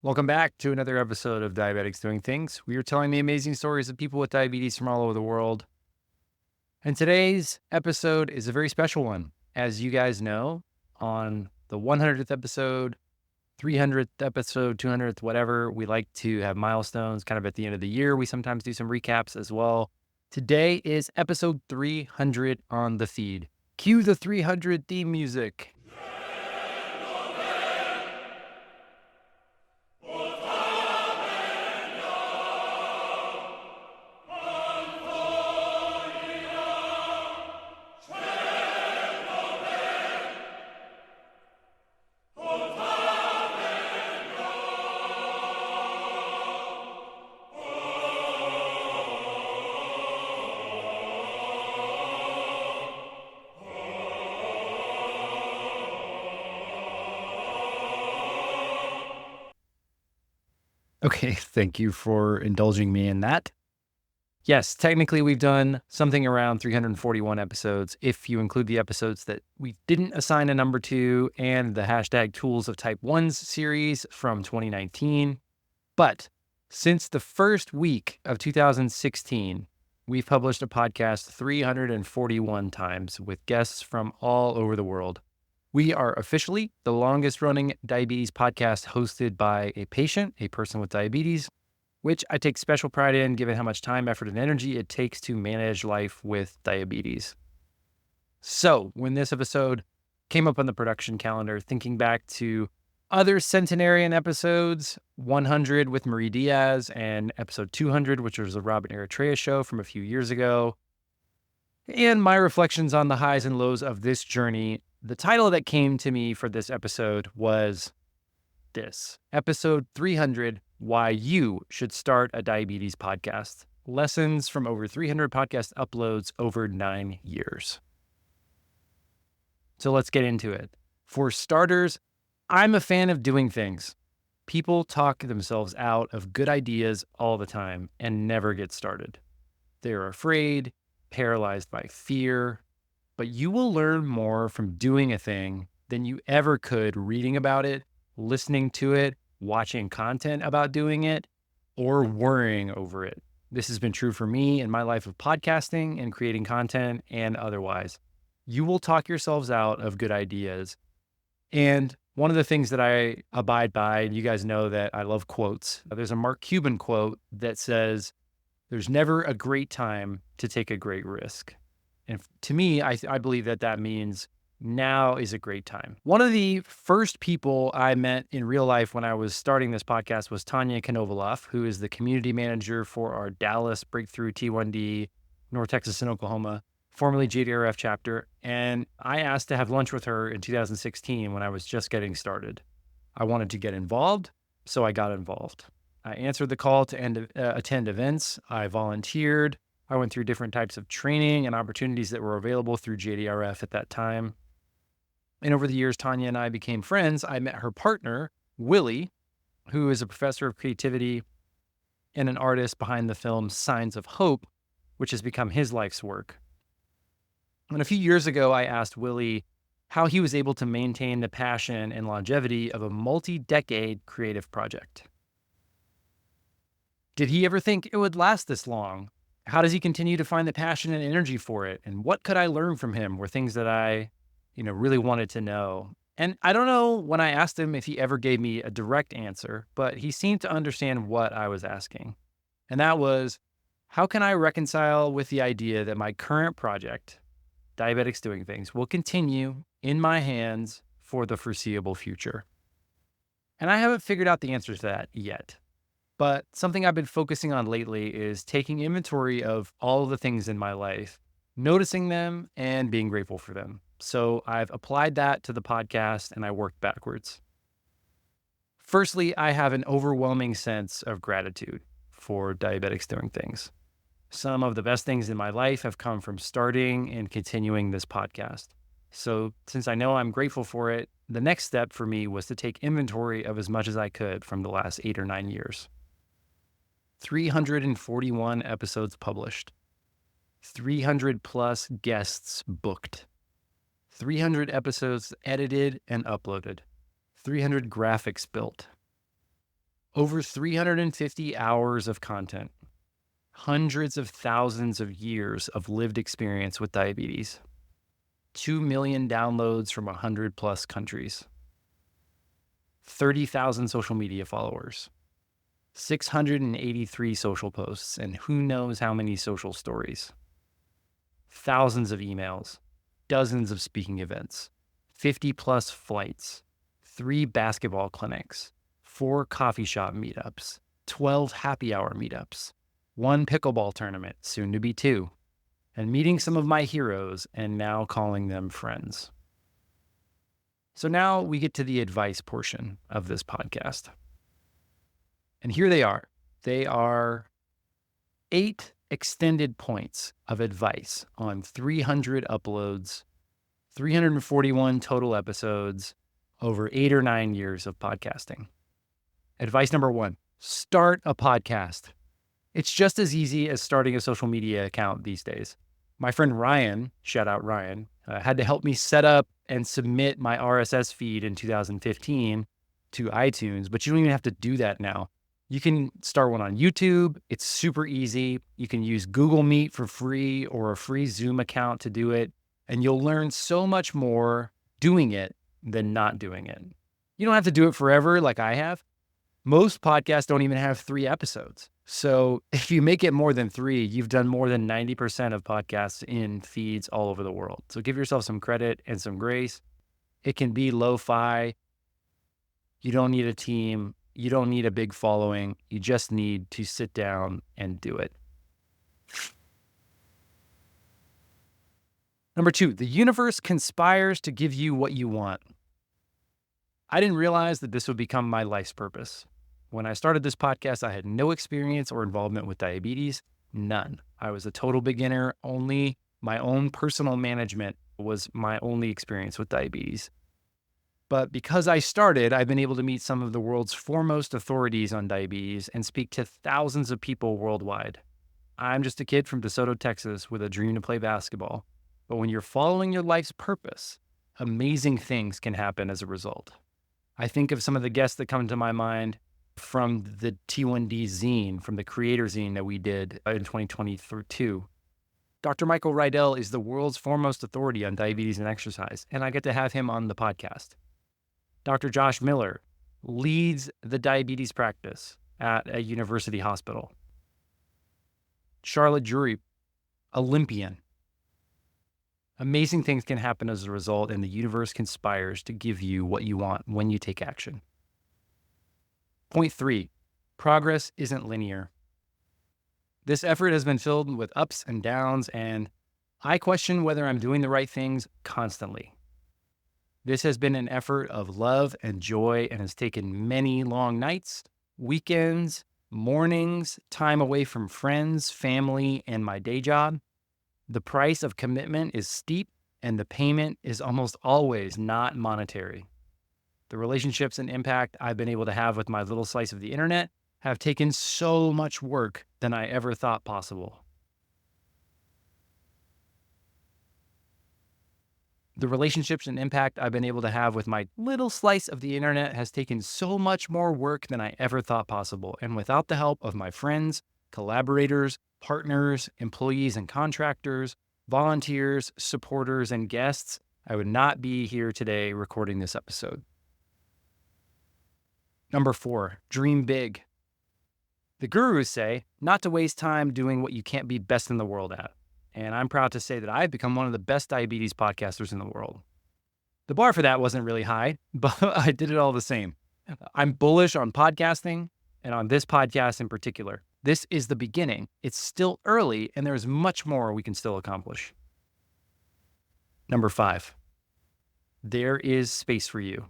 Welcome back to another episode of Diabetics Doing Things. We are telling the amazing stories of people with diabetes from all over the world. And today's episode is a very special one. As you guys know, on the 100th episode, 300th episode, 200th, whatever, we like to have milestones kind of at the end of the year. We sometimes do some recaps as well. Today is episode 300 on the feed. Cue the 300 theme music. Okay, thank you for indulging me in that. Yes, technically we've done something around 341 episodes if you include the episodes that we didn't assign a number to and the hashtag Tools of Type 1s series from 2019. But since the first week of 2016, we've published a podcast 341 times with guests from all over the world. We are officially the longest running diabetes podcast hosted by a patient, a person with diabetes, which I take special pride in given how much time, effort, and energy it takes to manage life with diabetes. So when this episode came up on the production calendar, thinking back to other centenarian episodes, 100 with Marie Diaz and episode 200, which was the Robin Eritrea show from a few years ago, and my reflections on the highs and lows of this journey, the title that came to me for this episode was this, episode 300, Why You Should Start a Diabetes Podcast. Lessons from over 300 podcast uploads over 9 years. So let's get into it. For starters, I'm a fan of doing things. People talk themselves out of good ideas all the time and never get started. They're afraid, paralyzed by fear, but you will learn more from doing a thing than you ever could reading about it, listening to it, watching content about doing it, or worrying over it. This has been true for me in my life of podcasting and creating content and otherwise. You will talk yourselves out of good ideas. And one of the things that I abide by, and you guys know that I love quotes. There's a Mark Cuban quote that says, "There's never a great time to take a great risk." And to me, I believe that means now is a great time. One of the first people I met in real life when I was starting this podcast was Tanya Konovalov, who is the community manager for our Dallas Breakthrough T1D, North Texas and Oklahoma, formerly JDRF chapter. And I asked to have lunch with her in 2016 when I was just getting started. I wanted to get involved, so I got involved. I answered the call to attend events. I volunteered. I went through different types of training and opportunities that were available through JDRF at that time. And over the years, Tanya and I became friends. I met her partner, Willie, who is a professor of creativity and an artist behind the film Signs of Hope, which has become his life's work. And a few years ago, I asked Willie how he was able to maintain the passion and longevity of a multi-decade creative project. Did he ever think it would last this long? How does he continue to find the passion and energy for it? And what could I learn from him were things that I, really wanted to know. And I don't know when I asked him if he ever gave me a direct answer, but he seemed to understand what I was asking. And that was, how can I reconcile with the idea that my current project, Diabetics Doing Things, will continue in my hands for the foreseeable future? And I haven't figured out the answer to that yet. But something I've been focusing on lately is taking inventory of all of the things in my life, noticing them and being grateful for them. So I've applied that to the podcast and I worked backwards. Firstly, I have an overwhelming sense of gratitude for Diabetics Doing Things. Some of the best things in my life have come from starting and continuing this podcast. So since I know I'm grateful for it, the next step for me was to take inventory of as much as I could from the last 8 or 9 years. 341 episodes published, 300 plus guests booked, 300 episodes edited and uploaded, 300 graphics built. Over 350 hours of content, hundreds of thousands of years of lived experience with diabetes, 2 million downloads from 100 plus countries, 30,000 social media followers, 683 social posts, and who knows how many social stories, thousands of emails, dozens of speaking events, 50 plus flights, 3 basketball clinics, 4 coffee shop meetups, 12 happy hour meetups, 1 pickleball tournament, soon to be 2, and meeting some of my heroes and now calling them friends. So now we get to the advice portion of this podcast. And here they are. They are 8 extended points of advice on 300 uploads, 341 total episodes, over 8 or 9 years of podcasting. Advice number 1, start a podcast. It's just as easy as starting a social media account these days. My friend Ryan, shout out Ryan, had to help me set up and submit my RSS feed in 2015 to iTunes, but you don't even have to do that now. You can start one on YouTube. It's super easy. You can use Google Meet for free or a free Zoom account to do it, and you'll learn so much more doing it than not doing it. You don't have to do it forever like I have. Most podcasts don't even have 3 episodes. So if you make it more than 3, you've done more than 90% of podcasts in feeds all over the world. So give yourself some credit and some grace. It can be lo-fi. You don't need a team. You don't need a big following. You just need to sit down and do it. Number 2, the universe conspires to give you what you want. I didn't realize that this would become my life's purpose. When I started this podcast, I had no experience or involvement with diabetes, none. I was a total beginner. Only my own personal management was my only experience with diabetes. But because I started, I've been able to meet some of the world's foremost authorities on diabetes and speak to thousands of people worldwide. I'm just a kid from DeSoto, Texas, with a dream to play basketball. But when you're following your life's purpose, amazing things can happen as a result. I think of some of the guests that come to my mind from the T1D zine, from the creator zine that we did in 2022. Dr. Michael Rydell is the world's foremost authority on diabetes and exercise, and I get to have him on the podcast. Dr. Josh Miller leads the diabetes practice at a university hospital. Charlotte Drury, Olympian. Amazing things can happen as a result, and the universe conspires to give you what you want when you take action. Point 3, progress isn't linear. This effort has been filled with ups and downs, and I question whether I'm doing the right things constantly. This has been an effort of love and joy and has taken many long nights, weekends, mornings, time away from friends, family, and my day job. The price of commitment is steep, and the payment is almost always not monetary. The relationships and impact I've been able to have with my little slice of the internet have taken so much work than I ever thought possible. The relationships and impact I've been able to have with my little slice of the internet has taken so much more work than I ever thought possible. And without the help of my friends, collaborators, partners, employees and contractors, volunteers, supporters, and guests, I would not be here today recording this episode. Number 4, dream big. The gurus say not to waste time doing what you can't be best in the world at. And I'm proud to say that I've become one of the best diabetes podcasters in the world. The bar for that wasn't really high, but I did it all the same. I'm bullish on podcasting and on this podcast in particular. This is the beginning. It's still early, and there's much more we can still accomplish. Number 5, there is space for you.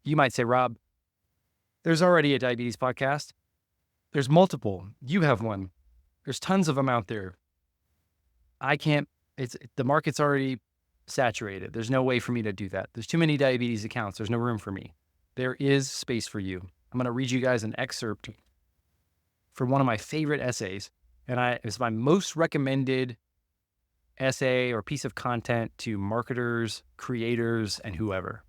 You might say, Rob, there's already a diabetes podcast. There's multiple. You have one. There's tons of them out there. The market's already saturated. There's no way for me to do that. There's too many diabetes accounts. There's no room for me. There is space for you. I'm going to read you guys an excerpt from one of my favorite essays. And it's my most recommended essay or piece of content to marketers, creators, and whoever.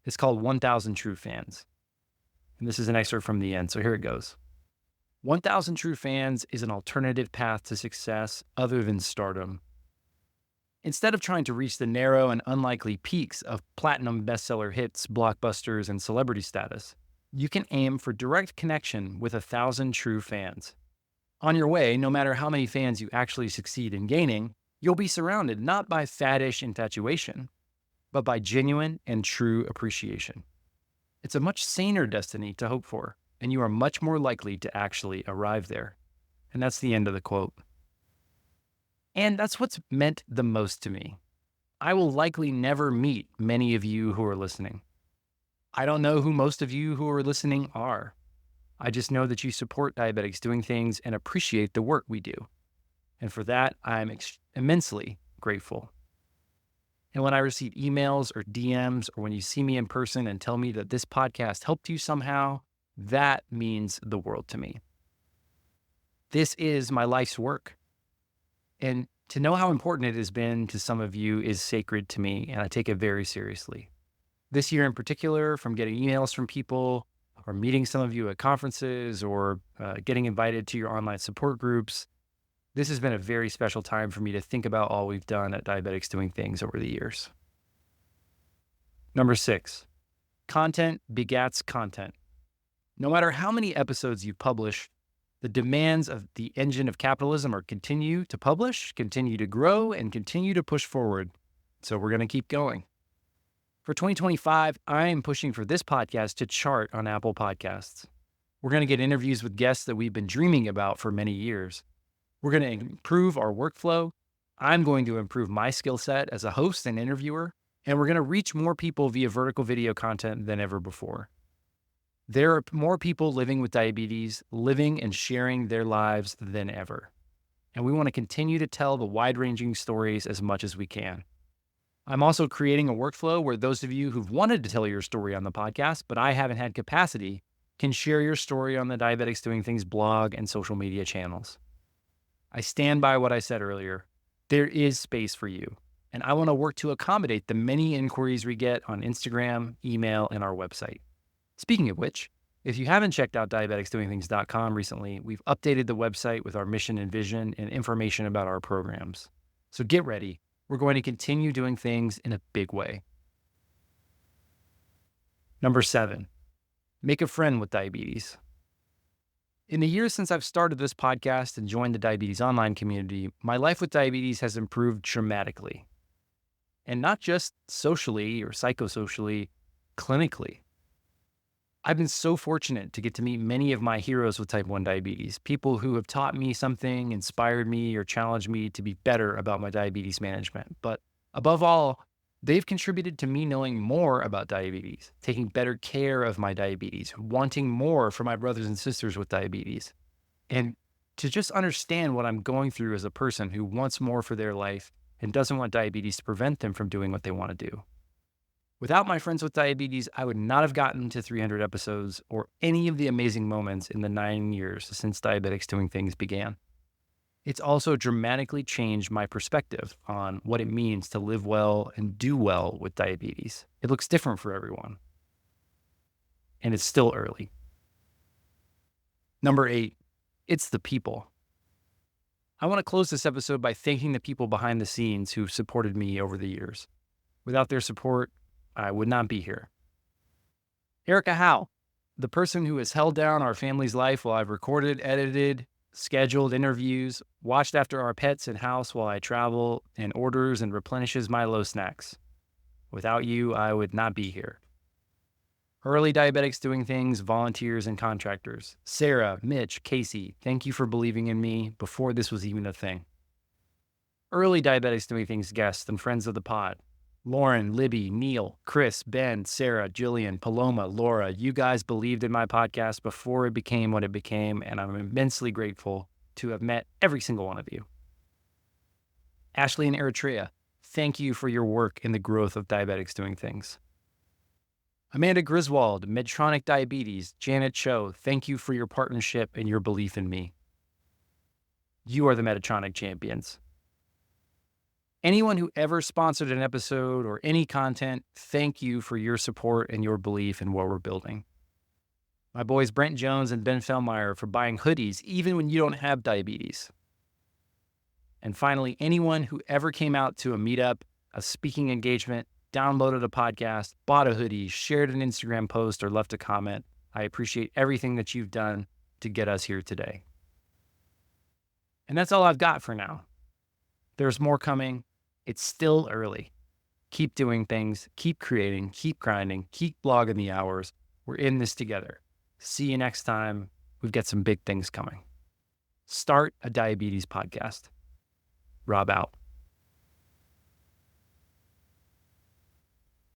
It's called 1,000 True Fans. And this is an excerpt from the end, so here it goes. 1,000 True Fans is an alternative path to success other than stardom. Instead of trying to reach the narrow and unlikely peaks of platinum bestseller hits, blockbusters, and celebrity status, you can aim for direct connection with 1,000 true fans. On your way, no matter how many fans you actually succeed in gaining, you'll be surrounded not by faddish infatuation, but by genuine and true appreciation. It's a much saner destiny to hope for, and you are much more likely to actually arrive there. And that's the end of the quote. And that's what's meant the most to me. I will likely never meet many of you who are listening. I don't know who most of you who are listening are. I just know that you support Diabetics Doing Things and appreciate the work we do. And for that, I'm immensely grateful. And when I receive emails or DMs, or when you see me in person and tell me that this podcast helped you somehow, that means the world to me. This is my life's work. And to know how important it has been to some of you is sacred to me, and I take it very seriously. This year in particular, from getting emails from people, or meeting some of you at conferences, or getting invited to your online support groups, this has been a very special time for me to think about all we've done at Diabetics Doing Things over the years. Number 6, content begats content. No matter how many episodes you publish, the demands of the engine of capitalism are continue to publish, continue to grow, and continue to push forward. So we're going to keep going. For 2025, I am pushing for this podcast to chart on Apple Podcasts. We're going to get interviews with guests that we've been dreaming about for many years. We're going to improve our workflow. I'm going to improve my skill set as a host and interviewer, and we're going to reach more people via vertical video content than ever before. There are more people living with diabetes, living and sharing their lives than ever. And we want to continue to tell the wide-ranging stories as much as we can. I'm also creating a workflow where those of you who've wanted to tell your story on the podcast, but I haven't had capacity, can share your story on the Diabetics Doing Things blog and social media channels. I stand by what I said earlier. There is space for you, and I want to work to accommodate the many inquiries we get on Instagram, email, and our website. Speaking of which, if you haven't checked out diabeticsdoingthings.com recently, we've updated the website with our mission and vision and information about our programs. So get ready. We're going to continue doing things in a big way. Number 7, make a friend with diabetes. In the years since I've started this podcast and joined the diabetes online community, my life with diabetes has improved dramatically. And not just socially or psychosocially, clinically. I've been so fortunate to get to meet many of my heroes with type 1 diabetes, people who have taught me something, inspired me, or challenged me to be better about my diabetes management. But above all, they've contributed to me knowing more about diabetes, taking better care of my diabetes, wanting more for my brothers and sisters with diabetes, and to just understand what I'm going through as a person who wants more for their life and doesn't want diabetes to prevent them from doing what they want to do. Without my friends with diabetes, I would not have gotten to 300 episodes or any of the amazing moments in the 9 years since Diabetics Doing Things began. It's also dramatically changed my perspective on what it means to live well and do well with diabetes. It looks different for everyone. And it's still early. Number 8, it's the people. I want to close this episode by thanking the people behind the scenes who've supported me over the years. Without their support, I would not be here. Erica Howe, the person who has held down our family's life while I've recorded, edited, scheduled interviews, watched after our pets and house while I travel, and orders and replenishes my low snacks. Without you, I would not be here. Early Diabetics Doing Things, volunteers and contractors. Sarah, Mitch, Casey, thank you for believing in me before this was even a thing. Early Diabetics Doing Things guests and friends of the pod. Lauren, Libby, Neil, Chris, Ben, Sarah, Jillian, Paloma, Laura, you guys believed in my podcast before it became what it became, and I'm immensely grateful to have met every single one of you. Ashley and Eritrea, thank you for your work in the growth of Diabetics Doing Things. Amanda Griswold, Medtronic Diabetes, Janet Cho, thank you for your partnership and your belief in me. You are the Medtronic champions. Anyone who ever sponsored an episode or any content, thank you for your support and your belief in what we're building. My boys Brent Jones and Ben Fellmeyer for buying hoodies even when you don't have diabetes. And finally, anyone who ever came out to a meetup, a speaking engagement, downloaded a podcast, bought a hoodie, shared an Instagram post, or left a comment, I appreciate everything that you've done to get us here today. And that's all I've got for now. There's more coming. It's still early. Keep doing things, keep creating, keep grinding, keep blogging the hours. We're in this together. See you next time. We've got some big things coming. Start a diabetes podcast. Rob out.